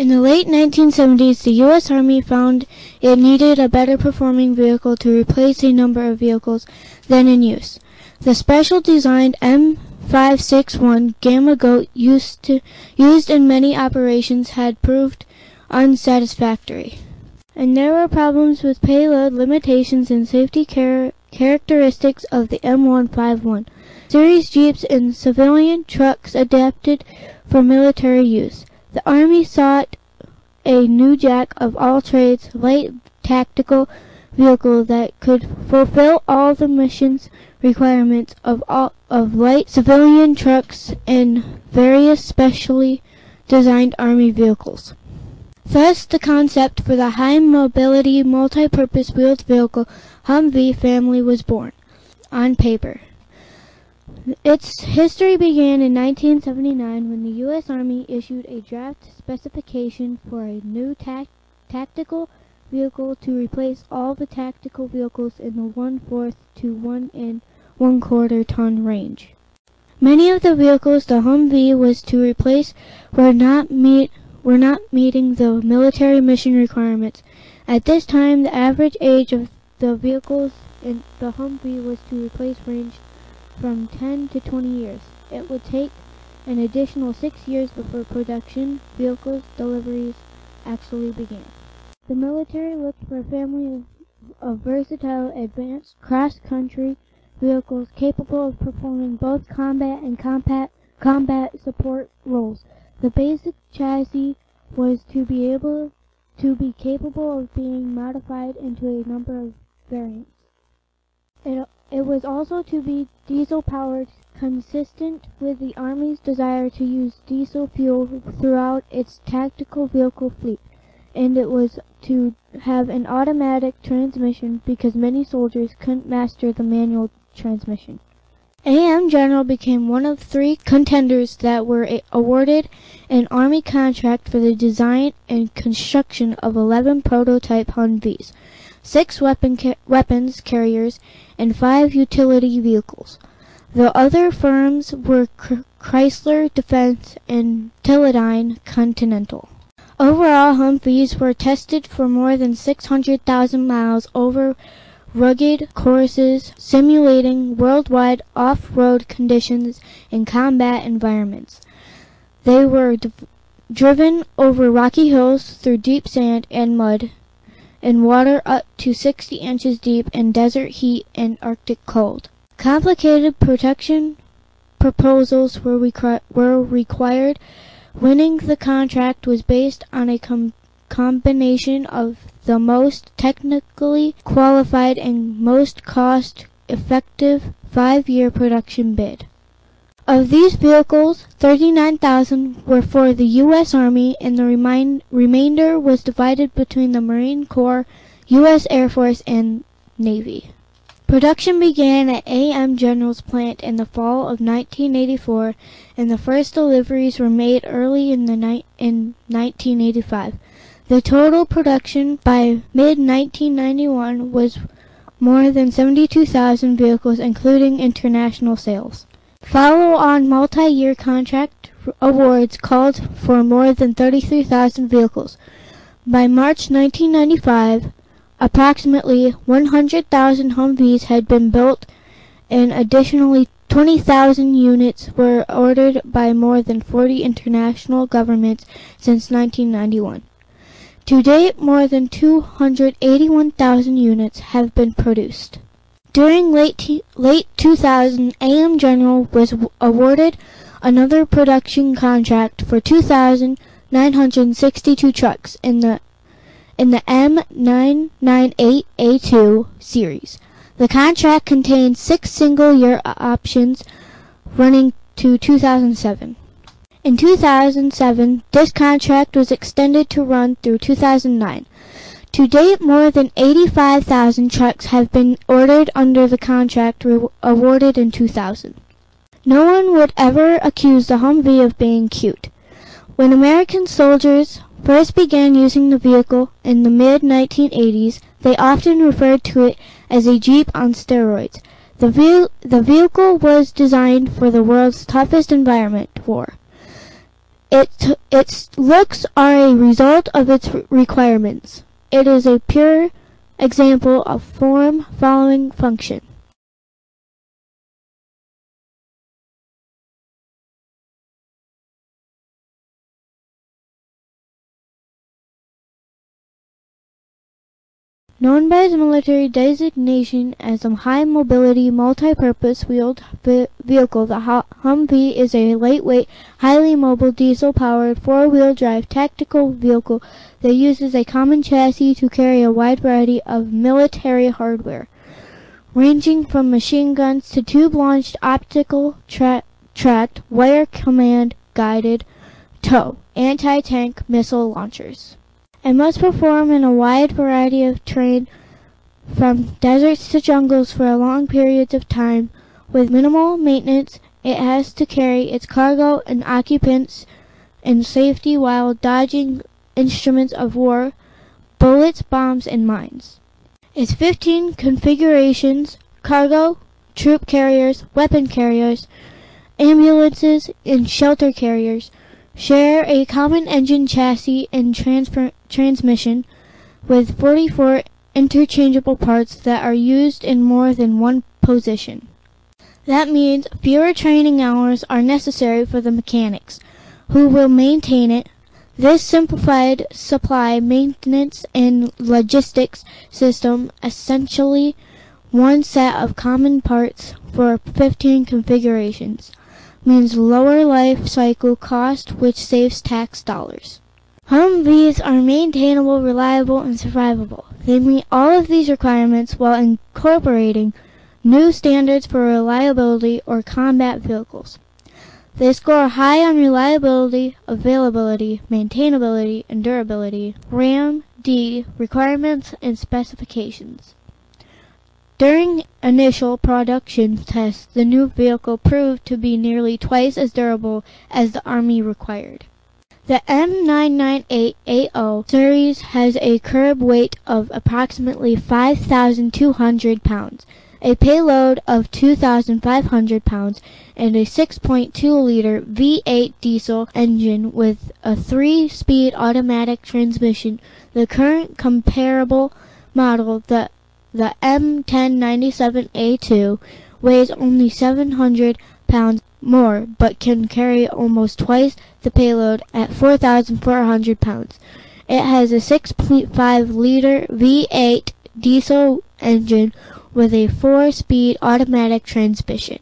In the late 1970s, the U.S. Army found it needed a better performing vehicle to replace a number of vehicles then in use. The special designed M561 Gamma Goat used in many operations had proved unsatisfactory, and there were problems with payload limitations and safety characteristics of the M151 series jeeps and civilian trucks adapted for military use. The Army sought a new jack of all trades, light tactical vehicle that could fulfill all the missions requirements of light civilian trucks and various specially designed Army vehicles. Thus, the concept for the high-mobility, multi-purpose wheeled vehicle Humvee family was born. On paper, its history began in 1979 when the U.S. Army issued a draft specification for a new tactical vehicle to replace all the tactical vehicles in the 1/4 to 1 1/4 ton range. Many of the vehicles the Humvee was to replace were not meeting the military mission requirements. At this time, the average age of the vehicles in the Humvee was to replace ranged from 10 to 20 years. It would take an additional 6 years before production vehicles deliveries actually began. The military looked for a family of versatile, advanced cross-country vehicles capable of performing both combat and combat support roles. The basic chassis was to be capable of being modified into a number of variants. It was also to be diesel-powered, consistent with the Army's desire to use diesel fuel throughout its tactical vehicle fleet, and it was to have an automatic transmission because many soldiers couldn't master the manual transmission. AM General became one of 3 contenders that were awarded an Army contract for the design and construction of 11 prototype Humvees, 6 weapons carriers, and 5 utility vehicles. The other firms were Chrysler Defense and Teledyne Continental. Overall, Humvees were tested for more than 600,000 miles over rugged courses, simulating worldwide off-road conditions and combat environments. They were driven over rocky hills, through deep sand and mud, and water up to 60 inches deep in desert heat and Arctic cold. Complicated protection proposals were required. Winning the contract was based on a combination of the most technically qualified and most cost-effective 5-year production bid. Of these vehicles, 39,000 were for the U.S. Army, and the remainder was divided between the Marine Corps, U.S. Air Force, and Navy. Production began at AM General's plant in the fall of 1984, and the first deliveries were made early in 1985. The total production by mid-1991 was more than 72,000 vehicles, including international sales. Follow-on multi-year contract awards called for more than 33,000 vehicles. By March 1995, approximately 100,000 Humvees had been built, and additionally 20,000 units were ordered by more than 40 international governments since 1991. To date, more than 281,000 units have been produced. During late 2000, AM General was awarded another production contract for 2,962 trucks in the M998A2 series. The contract contains 6 single-year options running to 2007. In 2007, this contract was extended to run through 2009. To date, more than 85,000 trucks have been ordered under the contract awarded in 2000. No one would ever accuse the Humvee of being cute. When American soldiers first began using the vehicle in the mid-1980s, they often referred to it as a Jeep on steroids. The vehicle was designed for the world's toughest environment, war. Its looks are a result of its requirements. It is a pure example of form following function. Known by its military designation as a high-mobility, multi-purpose wheeled vehicle, the Humvee is a lightweight, highly mobile, diesel-powered, four-wheel drive tactical vehicle that uses a common chassis to carry a wide variety of military hardware, ranging from machine guns to tube-launched optical tracked, wire command guided tow, anti-tank missile launchers. It must perform in a wide variety of terrain, from deserts to jungles for long periods of time. With minimal maintenance, it has to carry its cargo and occupants in safety while dodging instruments of war, bullets, bombs, and mines. Its 15 configurations, cargo, troop carriers, weapon carriers, ambulances, and shelter carriers, share a common engine chassis and transmission with 44 interchangeable parts that are used in more than one position. That means fewer training hours are necessary for the mechanics, who will maintain it. This simplified supply, maintenance, and logistics system, essentially one set of common parts for 15 configurations, means lower life cycle cost, which saves tax dollars. Humvees are maintainable, reliable, and survivable. They meet all of these requirements while incorporating new standards for reliability or combat vehicles. They score high on reliability, availability, maintainability, and durability, RAM-D requirements, and specifications. During initial production tests, the new vehicle proved to be nearly twice as durable as the Army required. The M998A0 series has a curb weight of approximately 5,200 pounds, a payload of 2,500 pounds, and a 6.2-liter V8 diesel engine with a 3-speed automatic transmission. The current comparable model, the M1097A2, weighs only 700 pounds more, but can carry almost twice the payload at 4,400 pounds. It has a 6.5-liter V8 diesel engine with a 4-speed automatic transmission.